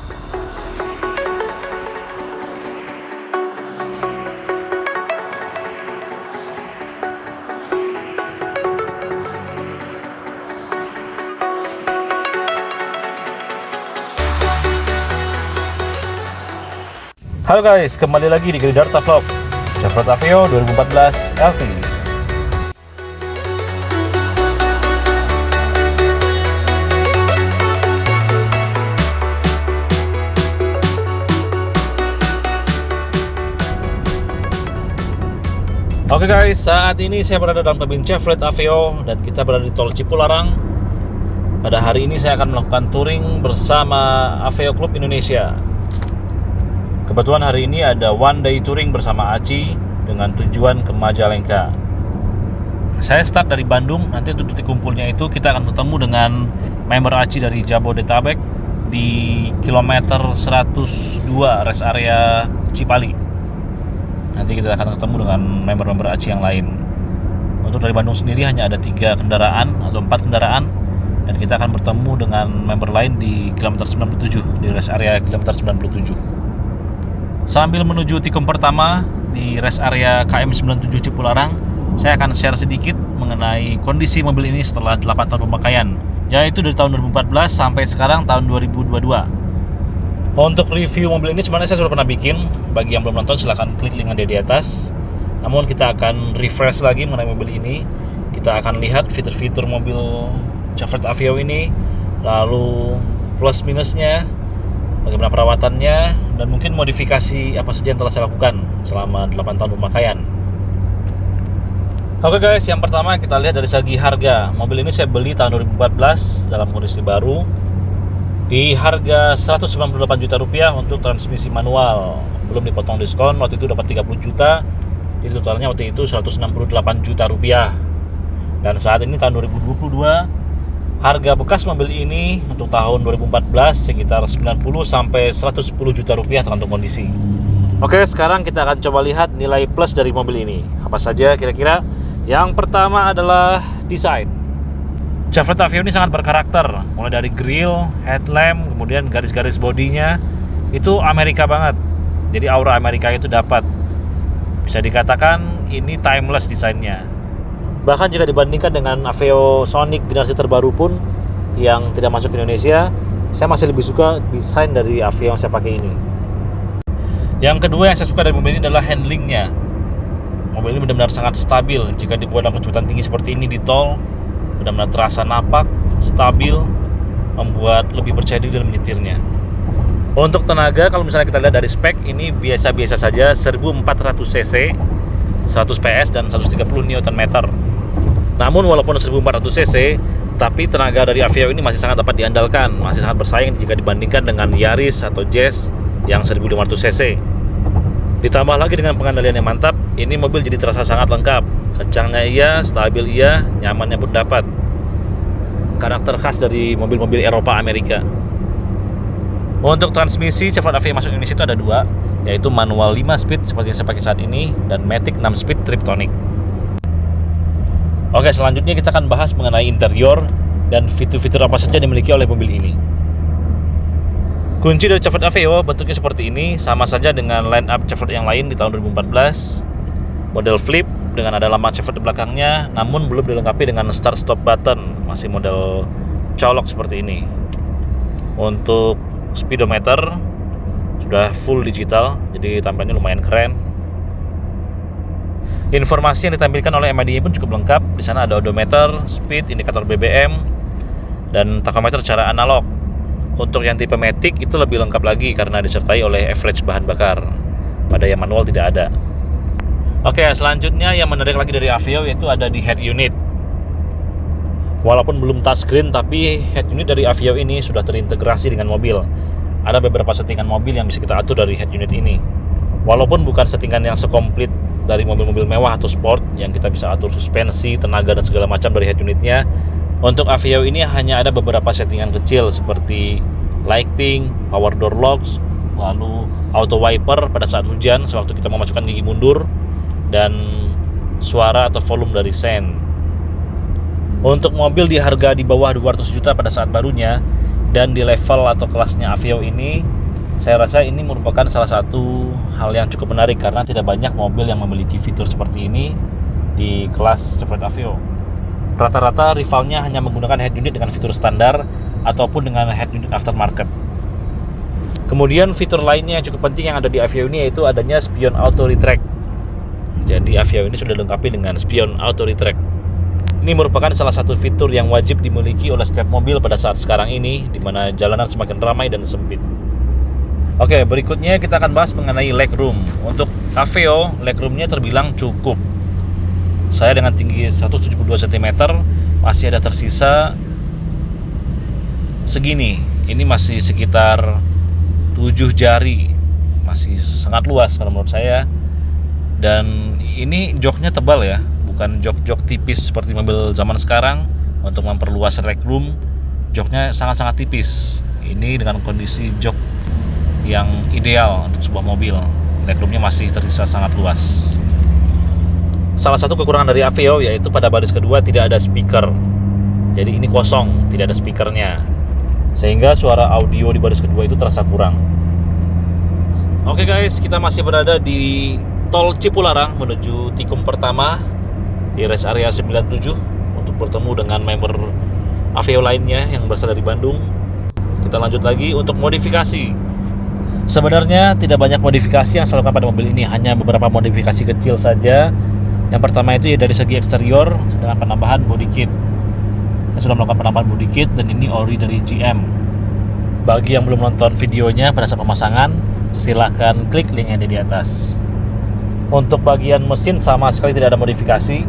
Halo guys, kembali lagi di Gridarta Vlog Chevrolet Aveo 2014 LT. Oke guys, saat ini saya berada dalam kabin Chevrolet Aveo dan kita berada di Tol Cipularang. Pada hari ini saya akan melakukan touring bersama Aveo Club Indonesia. Kebetulan hari ini ada one day touring bersama Aci dengan tujuan ke Majalengka. Saya start dari Bandung, nanti untuk titik kumpulnya itu kita akan bertemu dengan member Aci dari Jabodetabek di kilometer 102 rest area Cipali. Nanti kita akan ketemu dengan member-member Aci yang lain. Untuk dari Bandung sendiri hanya ada 3 kendaraan atau 4 kendaraan, dan kita akan bertemu dengan member lain di kilometer 97, di rest area kilometer 97. Sambil menuju tikum pertama di rest area KM 97 Cipularang, saya akan share sedikit mengenai kondisi mobil ini setelah 8 tahun pemakaian, yaitu dari tahun 2014 sampai sekarang tahun 2022. Untuk review mobil ini sebenarnya saya sudah pernah bikin. Bagi yang belum nonton silahkan klik link yang ada di atas. Namun kita akan refresh lagi mengenai mobil ini. Kita akan lihat fitur-fitur mobil Chevrolet Aveo ini, lalu plus minusnya, bagaimana perawatannya, dan mungkin modifikasi apa saja yang telah saya lakukan selama 8 tahun pemakaian. Oke guys, yang pertama kita lihat dari segi harga. Mobil ini saya beli tahun 2014 dalam kondisi baru di harga 198 juta rupiah untuk transmisi manual, belum dipotong diskon. Waktu itu dapat 30 juta, jadi totalnya waktu itu 168 juta rupiah. Dan saat ini tahun 2022, harga bekas mobil ini untuk tahun 2014 sekitar 90 sampai 110 juta rupiah tergantung kondisi. Oke, sekarang kita akan coba lihat nilai plus dari mobil ini. Apa saja kira-kira? Yang pertama adalah desain. Chevrolet Aveo ini sangat berkarakter, mulai dari grill, headlamp, kemudian garis-garis bodinya itu Amerika banget. Jadi aura Amerika itu dapat. Bisa dikatakan ini timeless desainnya. Bahkan jika dibandingkan dengan Aveo Sonic generasi terbaru pun yang tidak masuk ke Indonesia, saya masih lebih suka desain dari Aveo yang saya pakai ini. Yang kedua yang saya suka dari mobil ini adalah handlingnya. Mobil ini benar-benar sangat stabil. Jika dibuat dengan kecepatan tinggi seperti ini di tol, benar-benar terasa napak, stabil, membuat lebih percaya diri dalam menyetirnya. Untuk tenaga, kalau misalnya kita lihat dari spek, ini biasa-biasa saja, 1400 cc, 100 PS dan 130 Nm. Namun walaupun 1400 cc, tapi tenaga dari Aveo ini masih sangat dapat diandalkan, masih sangat bersaing jika dibandingkan dengan Yaris atau Jazz yang 1500 cc. Ditambah lagi dengan pengendalian yang mantap, ini mobil jadi terasa sangat lengkap. Kencangnya iya, stabil iya, nyamannya pun dapat. Karakter khas dari mobil-mobil Eropa Amerika. Untuk transmisi Chevrolet Aveo masuk Indonesia itu ada 2, yaitu manual 5 speed seperti yang saya pakai saat ini, dan Matic 6 speed Triptonic. Oke, selanjutnya kita akan bahas mengenai interior dan fitur-fitur apa saja yang dimiliki oleh mobil ini. Kunci dari Chevrolet Aveo bentuknya seperti ini, sama saja dengan line up Chevrolet yang lain di tahun 2014. Model flip dengan ada lambang Chevrolet di belakangnya, namun belum dilengkapi dengan start stop button, masih model colok seperti ini. Untuk speedometer sudah full digital, jadi tampilnya lumayan keren. Informasi yang ditampilkan oleh MID pun cukup lengkap. Di sana ada odometer, speed, indikator BBM, dan tachometer secara analog. Untuk yang tipe Matic itu lebih lengkap lagi karena disertai oleh average bahan bakar. Pada yang manual tidak ada. Oke, selanjutnya yang menarik lagi dari Aveo yaitu ada di head unit. Walaupun belum touchscreen, tapi head unit dari Aveo ini sudah terintegrasi dengan mobil. Ada beberapa settingan mobil yang bisa kita atur dari head unit ini. Walaupun bukan settingan yang sekomplit dari mobil-mobil mewah atau sport yang kita bisa atur suspensi, tenaga, dan segala macam dari head unitnya, untuk Aveo ini hanya ada beberapa settingan kecil seperti lighting, power door locks, lalu auto wiper pada saat hujan sewaktu kita memasukkan gigi mundur, dan suara atau volume dari sen. Untuk mobil di harga di bawah 200 juta pada saat barunya dan di level atau kelasnya Aveo ini, Saya rasa ini merupakan salah satu hal yang cukup menarik karena tidak banyak mobil yang memiliki fitur seperti ini di kelas Chevrolet Aveo. Rata-rata rivalnya hanya menggunakan head unit dengan fitur standar ataupun dengan head unit aftermarket. Kemudian fitur lainnya yang cukup penting yang ada di Aveo ini yaitu adanya spion auto retract. Jadi Aveo ini sudah dilengkapi dengan spion auto retract. Ini merupakan salah satu fitur yang wajib dimiliki oleh setiap mobil pada saat sekarang ini, di mana jalanan semakin ramai dan sempit. Oke, berikutnya kita akan bahas mengenai legroom. Untuk Aveo, legroomnya terbilang cukup. Saya dengan tinggi 172 cm masih ada tersisa segini. Ini masih sekitar 7 jari. Masih sangat luas kalau menurut saya. Dan ini joknya tebal ya, bukan jok-jok tipis seperti mobil zaman sekarang. Untuk memperluas legroom, joknya sangat-sangat tipis. Ini dengan kondisi jok yang ideal untuk sebuah mobil. Legroomnya masih tersisa sangat luas. Salah satu kekurangan dari Aveo yaitu pada baris kedua tidak ada speaker. Jadi ini kosong, tidak ada speakernya, sehingga suara audio di baris kedua itu terasa kurang. Oke guys, kita masih berada di Tol Cipularang menuju Tikum pertama di rest area 97 untuk bertemu dengan member Aveo lainnya yang berasal dari Bandung. Kita lanjut lagi untuk modifikasi. Sebenarnya tidak banyak modifikasi yang saya lakukan pada mobil ini, hanya beberapa modifikasi kecil saja. Yang pertama itu ya dari segi eksterior dengan penambahan body kit. Saya sudah melakukan penambahan body kit dan ini ori dari GM. Bagi yang belum nonton videonya pada saat pemasangan, silahkan klik link yang ada di atas. Untuk bagian mesin sama sekali tidak ada modifikasi,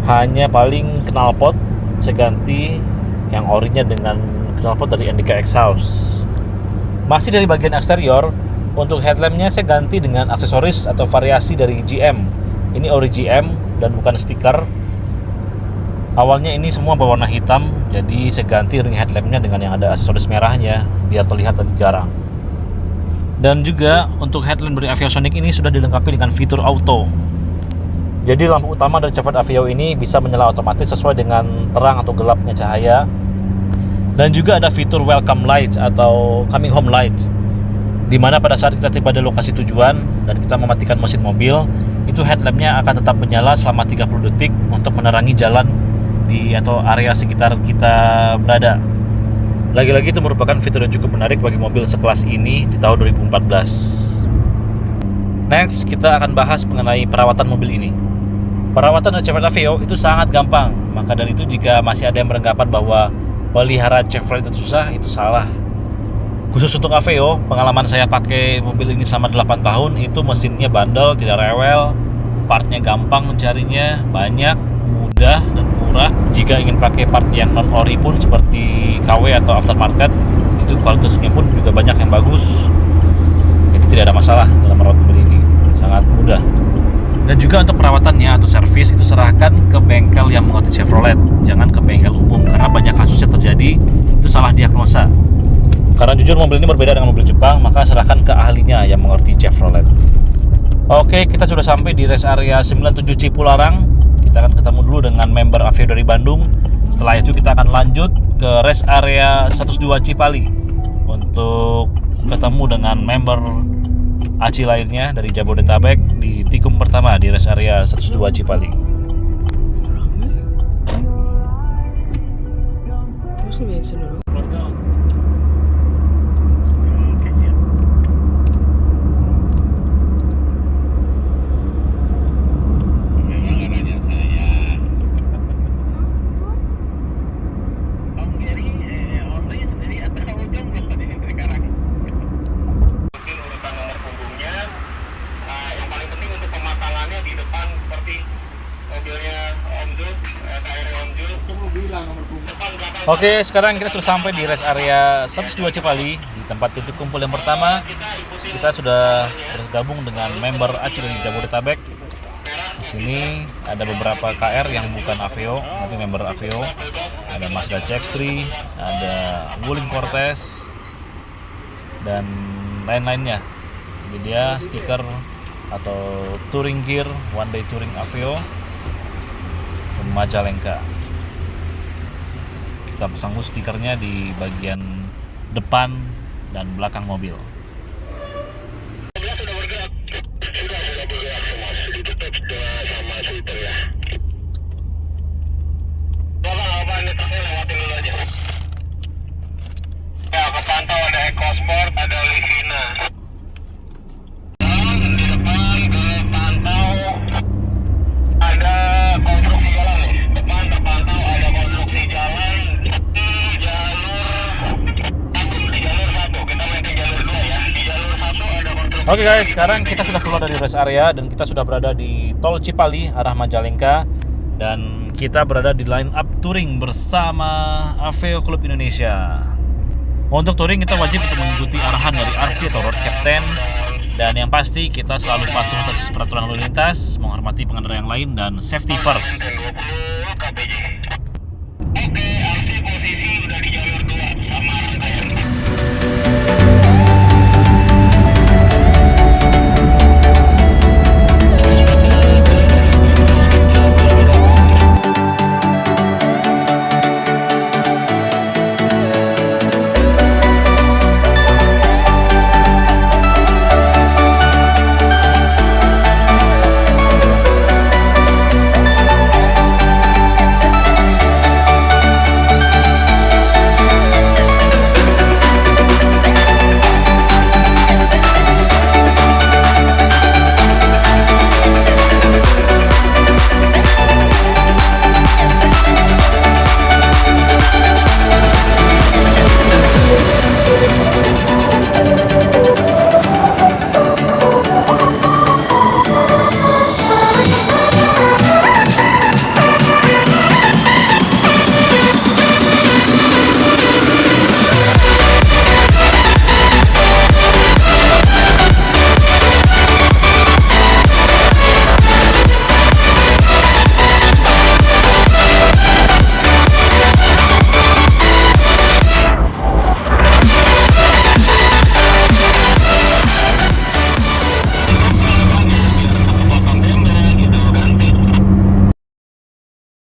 hanya paling knalpot saya ganti yang orinya dengan knalpot dari Indica Exhaust. Masih dari bagian eksterior, untuk headlampnya saya ganti dengan aksesoris atau variasi dari GM. Ini ori GM dan bukan stiker. Awalnya ini semua berwarna hitam, jadi saya ganti ring headlampnya dengan yang ada aksesoris merahnya biar terlihat lebih garang. Dan juga untuk headlamp dari Aveo Sonic ini sudah dilengkapi dengan fitur auto. Jadi lampu utama dari Chevrolet Aveo ini bisa menyala otomatis sesuai dengan terang atau gelapnya cahaya. Dan juga ada fitur welcome lights atau coming home lights, di mana pada saat kita tiba di lokasi tujuan dan kita mematikan mesin mobil, itu headlampnya akan tetap menyala selama 30 detik untuk menerangi jalan di atau area sekitar kita berada. Lagi-lagi itu merupakan fitur yang cukup menarik bagi mobil sekelas ini di tahun 2014. Next, kita akan bahas mengenai perawatan mobil ini. Perawatan dari Chevrolet Aveo itu sangat gampang. Maka dari itu jika masih ada yang beranggapan bahwa pelihara Chevrolet itu susah, itu salah. Khusus untuk Aveo, pengalaman saya pakai mobil ini selama 8 tahun, itu mesinnya bandel, tidak rewel, partnya gampang mencarinya, banyak, mudah, dan murah. Jika ingin pakai part yang non-ori pun seperti KW atau aftermarket, itu kualitasnya pun juga banyak yang bagus. Jadi tidak ada masalah dalam merawat mobil ini, sangat mudah. Dan juga untuk perawatannya atau servis itu serahkan ke bengkel yang mengerti Chevrolet, jangan ke bengkel umum karena banyak kasus yang terjadi itu salah diagnosa. Karena jujur mobil ini berbeda dengan mobil Jepang, maka serahkan ke ahlinya yang mengerti Chevrolet. Oke, kita sudah sampai di rest area 97 Cipularang. Kita akan ketemu dulu dengan member Aveo dari Bandung. Setelah itu kita akan lanjut ke rest area 102 Cipali untuk ketemu dengan member ACI lainnya dari Jabodetabek di Tikum pertama di rest area 102 Cipali. Oke, sekarang kita sudah sampai di rest area 102 Cipali, di tempat titik kumpul yang pertama. Kita sudah bergabung dengan member ACI dari Jabodetabek. Di sini ada beberapa KR yang bukan Aveo, tapi member Aveo. Ada Mazda CX-3, ada Wuling Cortez, dan lain-lainnya. Ini dia stiker atau touring gear One Day Touring Aveo Majalengka. Kita pasang stikernya di bagian depan dan belakang mobil. Sudah bergerak semua. Ditutup sama sweeper ya. Apa ini truknya lewatin dulu aja. Ya, kepantau ada EcoSport, ada Livina. Di depan kepantau ada konstruksi jalan nih. Depan terpantau ada konstruksi jalan di jalur 1. Kita main di jalur 2 ya. Di jalur 1 ada konstruksi. Oke guys, sekarang kita sudah keluar dari rest area dan kita sudah berada di Tol Cipali arah Majalengka, dan kita berada di line up touring bersama Aveo Club Indonesia. Untuk touring kita wajib untuk mengikuti arahan dari RC atau Road Captain, dan yang pasti kita selalu patuh atas peraturan lalu lintas, menghormati pengendara yang lain, dan safety first. 20 kpj. Oke, RC posisi udah di jalur 2 sama rangkaian.